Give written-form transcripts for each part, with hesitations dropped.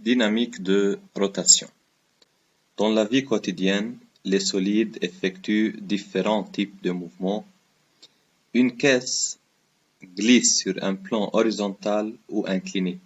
Dynamique de rotation. Dans la vie quotidienne, les solides effectuent différents types de mouvements. Une caisse glisse sur un plan horizontal ou incliné.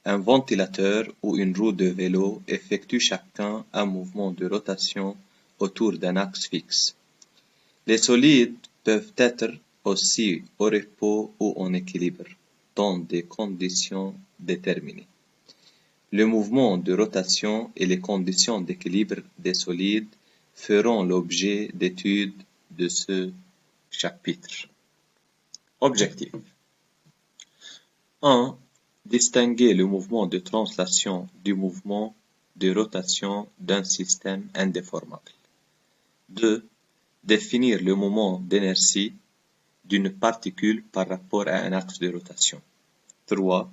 Un ventilateur ou une roue de vélo effectuent chacun un mouvement de rotation autour d'un axe fixe. Les solides peuvent être aussi au repos ou en équilibre, dans des conditions déterminées. Le mouvement de rotation et les conditions d'équilibre des solides feront l'objet d'études de ce chapitre. Objectif 1. Distinguer le mouvement de translation du mouvement de rotation d'un système indéformable. 2. Définir le moment d'inertie d'une particule par rapport à un axe de rotation. 3.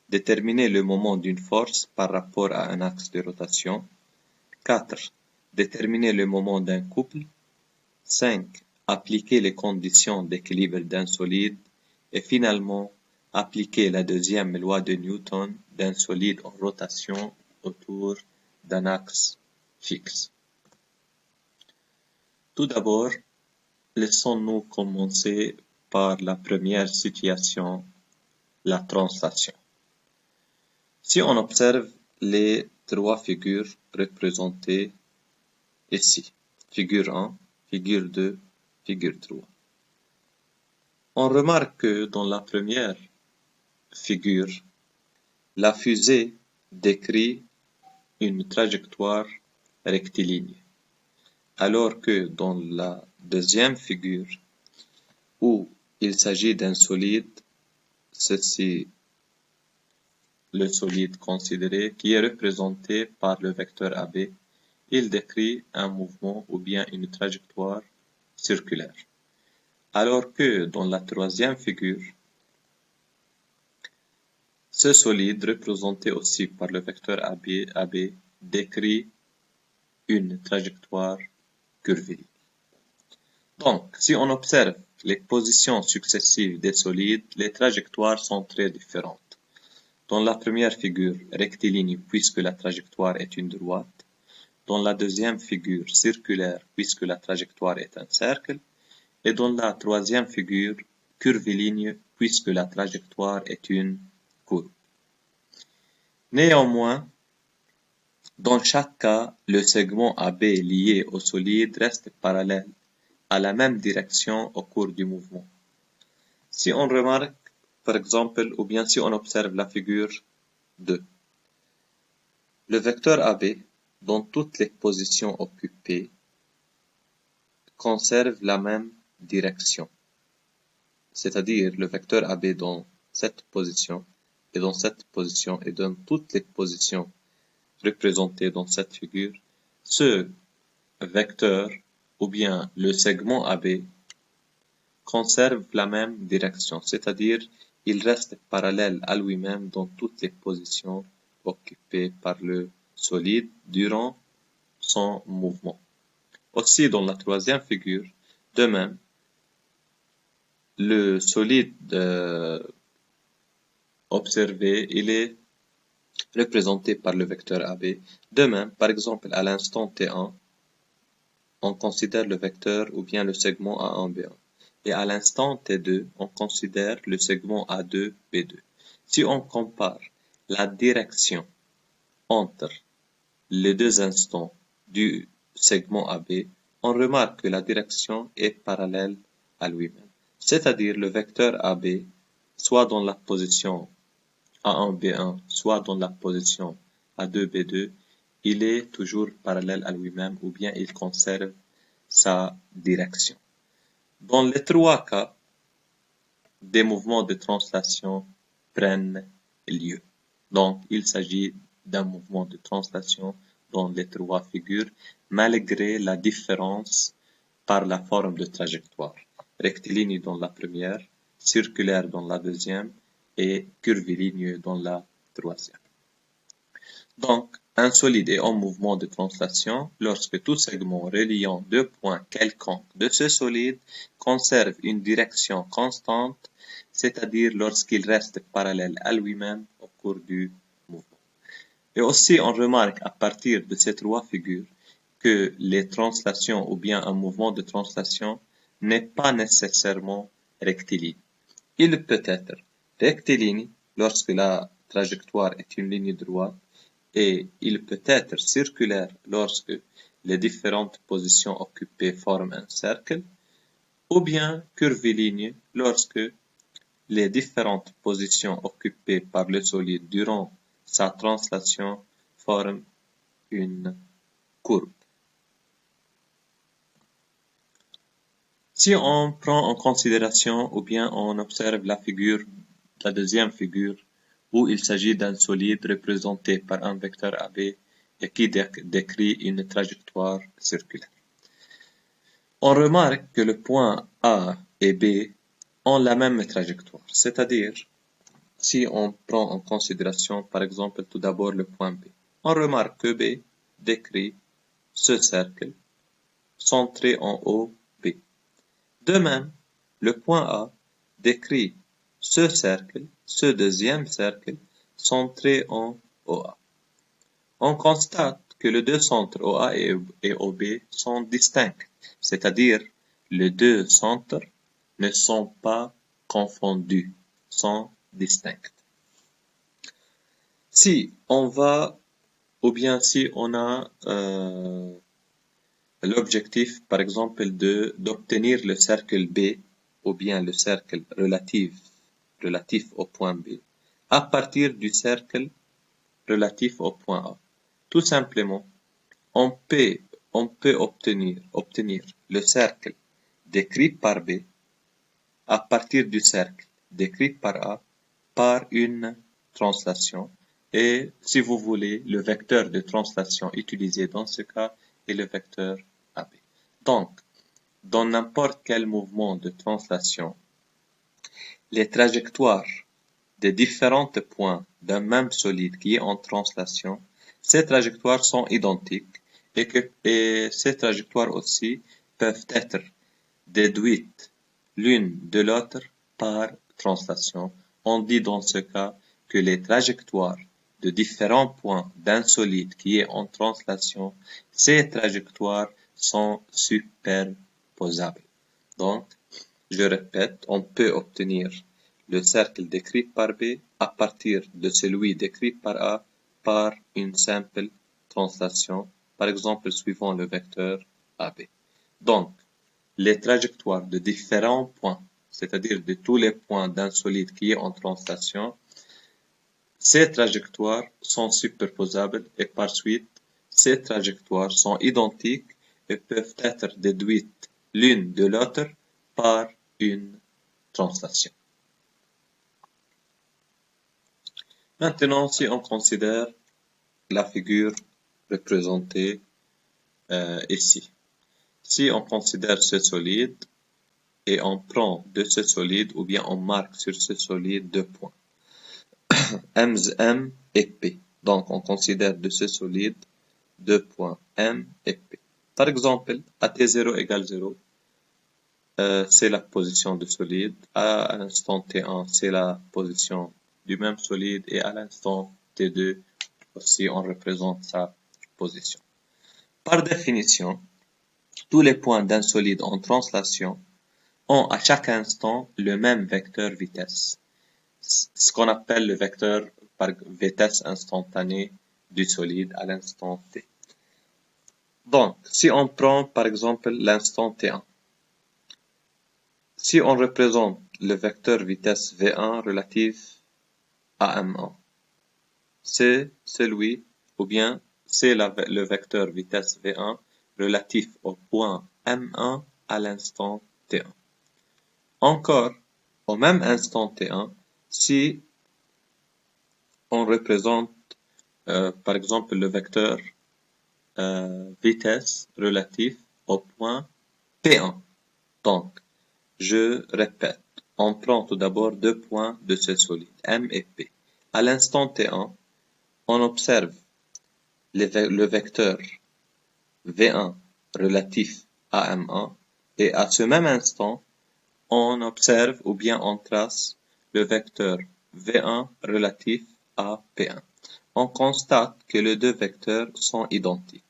Déterminer le moment d'une force par rapport à un axe de rotation. 4. Déterminer le moment d'un couple. 5. Appliquer les conditions d'équilibre d'un solide. Et finalement, appliquer la deuxième loi de Newton d'un solide en rotation autour d'un axe fixe. Tout d'abord, laissons-nous commencer par la première situation, la translation. Si on observe les trois figures représentées ici, figure 1, figure 2, figure 3, on remarque que dans la première figure, la fusée décrit une trajectoire rectiligne, alors que dans la deuxième figure, où il s'agit d'un solide, ceci le solide considéré qui est représenté par le vecteur AB, il décrit un mouvement ou bien une trajectoire circulaire. Alors que dans la troisième figure, ce solide représenté aussi par le vecteur AB décrit une trajectoire curviligne. Donc, si on observe les positions successives des solides, les trajectoires sont très différentes. Dans la première figure rectiligne puisque la trajectoire est une droite, dans la deuxième figure circulaire puisque la trajectoire est un cercle, et dans la troisième figure curviligne puisque la trajectoire est une courbe. Néanmoins, dans chaque cas, le segment AB lié au solide reste parallèle à la même direction au cours du mouvement. Si on remarque, par exemple, ou bien si on observe la figure 2, le vecteur AB, dans toutes les positions occupées, conserve la même direction. C'est-à-dire le vecteur AB dans cette position et dans cette position et dans toutes les positions représentées dans cette figure, ce vecteur ou bien le segment AB conserve la même direction, c'est-à-dire il reste parallèle à lui-même dans toutes les positions occupées par le solide durant son mouvement. Aussi, dans la troisième figure, de même, le solide observé, il est représenté par le vecteur AB. De même, par exemple, à l'instant T1, on considère le vecteur ou bien le segment A1, B1. Et à l'instant T2, on considère le segment A2, B2. Si on compare la direction entre les deux instants du segment AB, on remarque que la direction est parallèle à lui-même. C'est-à-dire le vecteur AB, soit dans la position A1, B1, soit dans la position A2, B2, il est toujours parallèle à lui-même ou bien il conserve sa direction. Dans les trois cas, des mouvements de translation prennent lieu. Donc, il s'agit d'un mouvement de translation dans les trois figures, malgré la différence par la forme de trajectoire. Rectiligne dans la première, circulaire dans la deuxième et curviligne dans la troisième. Donc, un solide est en mouvement de translation lorsque tout segment reliant deux points quelconques de ce solide conserve une direction constante, c'est-à-dire lorsqu'il reste parallèle à lui-même au cours du mouvement. Et aussi, on remarque à partir de ces trois figures que les translations ou bien un mouvement de translation n'est pas nécessairement rectiligne. Il peut être rectiligne lorsque la trajectoire est une ligne droite et il peut être circulaire lorsque les différentes positions occupées forment un cercle, ou bien curviligne lorsque les différentes positions occupées par le solide durant sa translation forment une courbe. Si on prend en considération ou bien on observe la deuxième figure, où il s'agit d'un solide représenté par un vecteur AB et qui décrit une trajectoire circulaire. On remarque que le point A et B ont la même trajectoire, c'est-à-dire si on prend en considération par exemple tout d'abord le point B, on remarque que B décrit ce cercle centré en haut B. De même, le point A décrit ce cercle, ce deuxième cercle, centré en OA. On constate que les deux centres OA et OB sont distincts, c'est-à-dire les deux centres ne sont pas confondus, sont distincts. Si on va, ou bien si on a l'objectif, par exemple, d'obtenir le cercle B, ou bien le cercle relatif au point B, à partir du cercle relatif au point A. Tout simplement, on peut obtenir le cercle décrit par B à partir du cercle décrit par A par une translation. Et si vous voulez, le vecteur de translation utilisé dans ce cas est le vecteur AB. Donc, dans n'importe quel mouvement de translation, les trajectoires des différents points d'un même solide qui est en translation, ces trajectoires sont identiques et ces trajectoires aussi peuvent être déduites l'une de l'autre par translation. On dit dans ce cas que les trajectoires de différents points d'un solide qui est en translation, ces trajectoires sont superposables. Donc, je répète, on peut obtenir le cercle décrit par B à partir de celui décrit par A par une simple translation, par exemple suivant le vecteur AB. Donc, les trajectoires de différents points, c'est-à-dire de tous les points d'un solide qui est en translation, ces trajectoires sont superposables et par suite, ces trajectoires sont identiques et peuvent être déduites l'une de l'autre par une translation. Maintenant, si on considère la figure représentée ici. Si on considère ce solide et on prend de ce solide ou bien on marque sur ce solide deux points, M et P. Donc, on considère de ce solide deux points M et P. Par exemple, à T0 égale 0, c'est la position du solide. À l'instant T1, c'est la position du même solide. Et à l'instant T2, aussi, on représente sa position. Par définition, tous les points d'un solide en translation ont à chaque instant le même vecteur vitesse. Ce qu'on appelle le vecteur par vitesse instantanée du solide à l'instant T. Donc, si on prend par exemple l'instant T1, si on représente le vecteur vitesse V1 relatif à M1, c'est celui, ou bien c'est le vecteur vitesse V1 relatif au point M1 à l'instant T1. Encore, au même instant T1, si on représente par exemple le vecteur vitesse relatif au point P1. Donc, je répète, on prend tout d'abord deux points de ce solide, M et P. À l'instant T1, on observe le vecteur V1 relatif à M1 et à ce même instant, on observe ou bien on trace le vecteur V1 relatif à P1. on constate que les deux vecteurs sont identiques.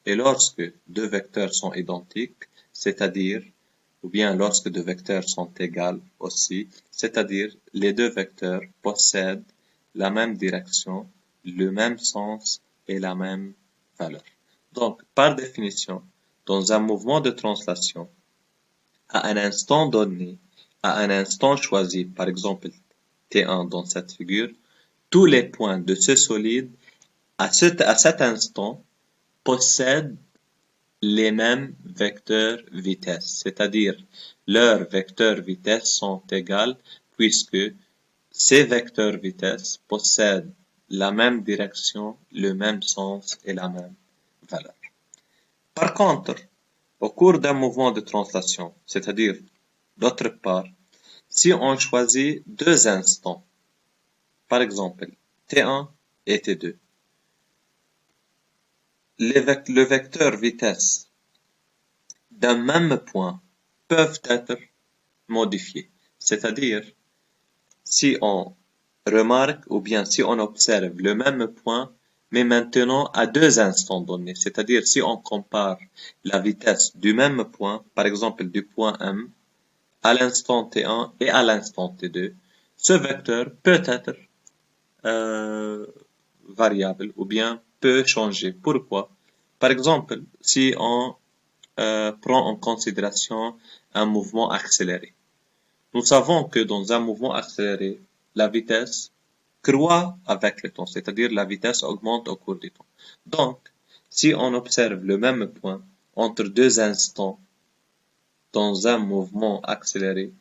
Et lorsque deux vecteurs sont identiques, c'est-à-dire, ou bien lorsque deux vecteurs sont égaux aussi, c'est-à-dire les deux vecteurs possèdent la même direction, le même sens et la même valeur. Donc, par définition, dans un mouvement de translation, à un instant donné, à un instant choisi, par exemple T1 dans cette figure, tous les points de ce solide à cet instant possèdent les mêmes vecteurs vitesse, c'est-à-dire leurs vecteurs vitesse sont égales puisque ces vecteurs vitesse possèdent la même direction, le même sens et la même valeur. Par contre, au cours d'un mouvement de translation, c'est-à-dire d'autre part, si on choisit deux instants, par exemple T1 et T2, le vecteur vitesse d'un même point peuvent être modifiés. C'est-à-dire, si on remarque ou bien si on observe le même point, mais maintenant à deux instants donnés. C'est-à-dire, si on compare la vitesse du même point, par exemple du point M, à l'instant T1 et à l'instant T2, ce vecteur peut être variable ou bien peut changer. Pourquoi? Par exemple, si on prend en considération un mouvement accéléré. Nous savons que dans un mouvement accéléré, la vitesse croît avec le temps, c'est-à-dire la vitesse augmente au cours du temps. Donc, si on observe le même point entre deux instants dans un mouvement accéléré,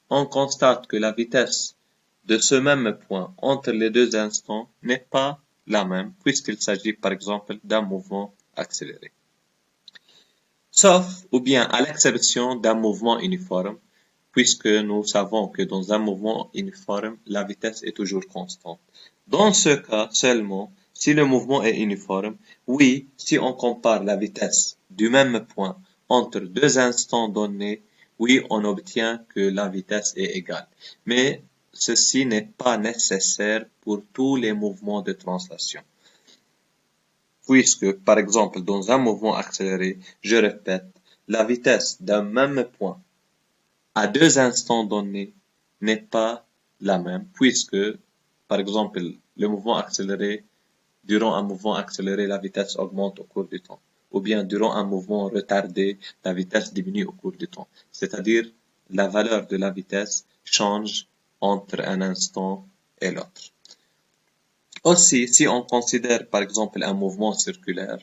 on constate que la vitesse de ce même point entre les deux instants n'est pas la même, puisqu'il s'agit par exemple d'un mouvement accéléré. Sauf ou bien à l'exception d'un mouvement uniforme, puisque nous savons que dans un mouvement uniforme, la vitesse est toujours constante. Dans ce cas seulement, si le mouvement est uniforme, oui, si on compare la vitesse du même point entre deux instants donnés, oui, on obtient que la vitesse est égale. Mais ceci n'est pas nécessaire pour tous les mouvements de translation. Puisque, par exemple, dans un mouvement accéléré, je répète, la vitesse d'un même point à deux instants donnés n'est pas la même, puisque, par exemple, le mouvement accéléré, durant un mouvement accéléré, la vitesse augmente au cours du temps. Ou bien, durant un mouvement retardé, la vitesse diminue au cours du temps. C'est-à-dire, la valeur de la vitesse change entre un instant et l'autre. Aussi, si on considère par exemple un mouvement circulaire,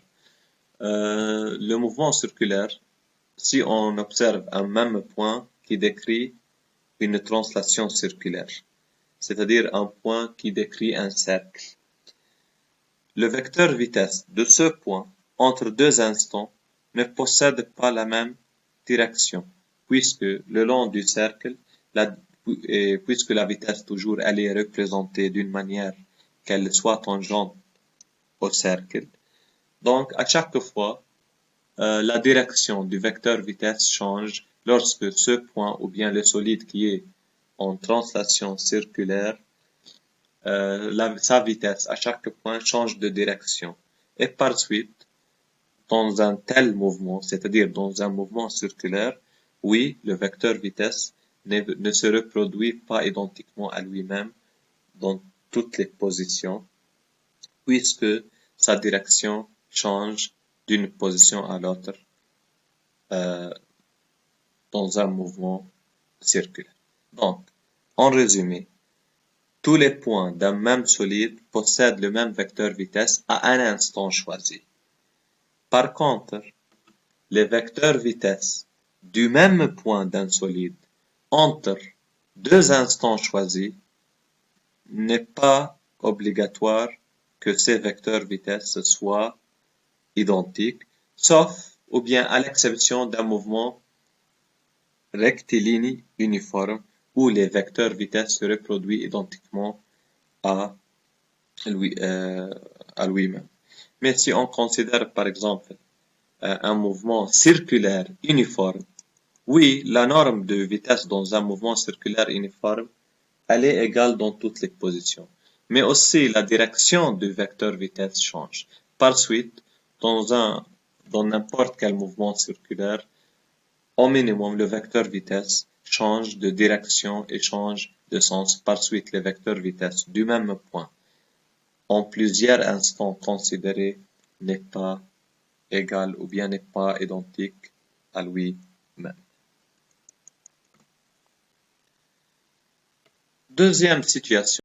le mouvement circulaire, si on observe un même point qui décrit une translation circulaire, c'est-à-dire un point qui décrit un cercle, le vecteur vitesse de ce point entre deux instants ne possède pas la même direction, puisque le long du cercle, puisque la vitesse toujours elle est représentée d'une manière qu'elle soit tangente au cercle. Donc, à chaque fois, la direction du vecteur vitesse change lorsque ce point ou bien le solide qui est en translation circulaire, sa vitesse à chaque point change de direction. Et par suite, dans un tel mouvement, c'est-à-dire dans un mouvement circulaire, oui, le vecteur vitesse ne se reproduit pas identiquement à lui-même dans toutes les positions, puisque sa direction change d'une position à l'autre dans un mouvement circulaire. Donc, en résumé, tous les points d'un même solide possèdent le même vecteur vitesse à un instant choisi. Par contre, les vecteurs vitesse du même point d'un solide entre deux instants choisis n'est pas obligatoire que ces vecteurs vitesse soient identiques, sauf ou bien à l'exception d'un mouvement rectiligne uniforme où les vecteurs vitesse se reproduisent identiquement à lui-même. Mais si on considère par exemple un mouvement circulaire uniforme, oui, la norme de vitesse dans un mouvement circulaire uniforme, elle est égale dans toutes les positions. mais aussi la direction du vecteur vitesse change. Par suite, dans n'importe quel mouvement circulaire, au minimum, le vecteur vitesse change de direction et change de sens. Par suite, les vecteurs vitesse du même point en plusieurs instants considérés n'est pas égal ou bien n'est pas identique à lui-même. Deuxième situation.